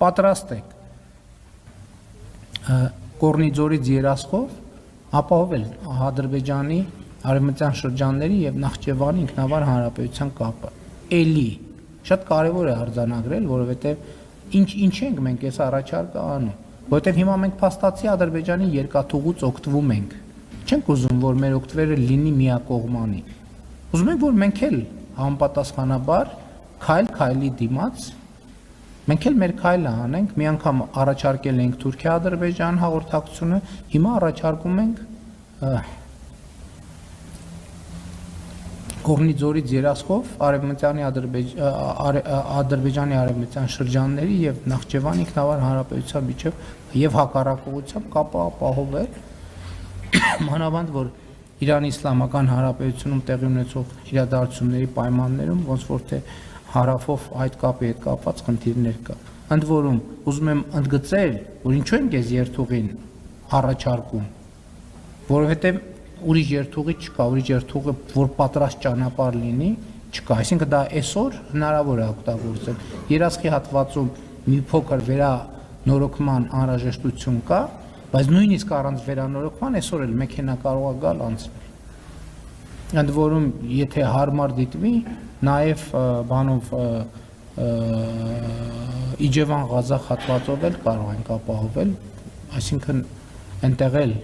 պատրաստ եք Կորնիձորից երասխով ապահովել Ադրբեջանի արևմտյան շրջանների եւ Նախճեվանի ինքնավար հանրապետության կապը։ Էլի շատ կարեւոր է արձանագրել, որովհետեւ ինչ ենք մենք այս առաջարկը անում, որովհետեւ հիմա մենք փաստացի Ադրբեջանի երկաթուղուց օգտվում ենք։ Չենք ուզում, որ մեր օգտվելը լինի միակողմանի։ Ուզում ենք, որ մենք էլ համապատասխանաբար քայլ-քայլի դիմաց մենք էլ մեր քայլը անենք, մի անգամ առաջարկել ենք Թուրքիա-Ադրբեջան հաղորդակցությունը, հիմա առաջարկում ենք Կորնիձորից երասխով Ադրբեջանի արևմտյան շրջանների եւ Նախճեվանի ինքնավար հանրապետության միջև եւ հակառակողությամբ կապը ապահովել, մանավանդ որ Իրանի Իսլամական Հանրապետությունում տեղի ունեցող իրադարձությունների պայմաններում ոնց որ թե հարավով այդ կապի հետ կապված խնդիրներ կա։ Ընդ որում ուզում եմ ընդգծել, որ ինչու ենք այս երթուղին առաջարկում, որովհետեւ ուրիշ երթուղի չկա, ուրիշ երթուղը որ պատրաստ ճանապարհ լինի, չկա, այսինքն դա այսօր հնարավոր է օգտագործել։ Երասխի հատվածում մի փոքր վերանորոգման անհրաժեշտություն կա, բայց նույնիսկ առանց վերանորոգման այսօր էլ մեքենա կարող է գալ անցնել։ Ընդ որում, եթե հարմար դիտվի, նաև բանով Իջևան-Ղազախ հատվածով էլ կարող ենք ապահովել, այսինքն այնտեղ էլ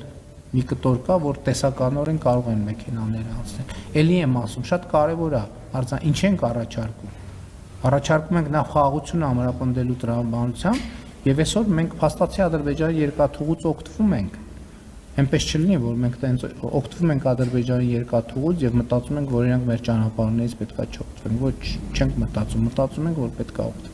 մի կտոր կա, որ տեսականորեն կարող են մեքենաները անցնել։ Էլի եմ ասում, շատ կարևոր է, ինչ ենք առաջարկում։ Առաջարկում ենք նախ խաղաղությունը ամրապնդելու տրամաբանությամբ, եւ այսօր մենք փաստացի Ադրբեջանի երկաթուղուց օգտվում ենք։ Այնպես չլինի, որ մենք օգտվում ենք Ադրբեջանի երկաթուղուց եւ մտածում ենք, որ իրանք մեր ճանապարհներից պետքա չօգտվեն։ Ոչ, չենք մտածում ենք, որ պետքա օգտվեն։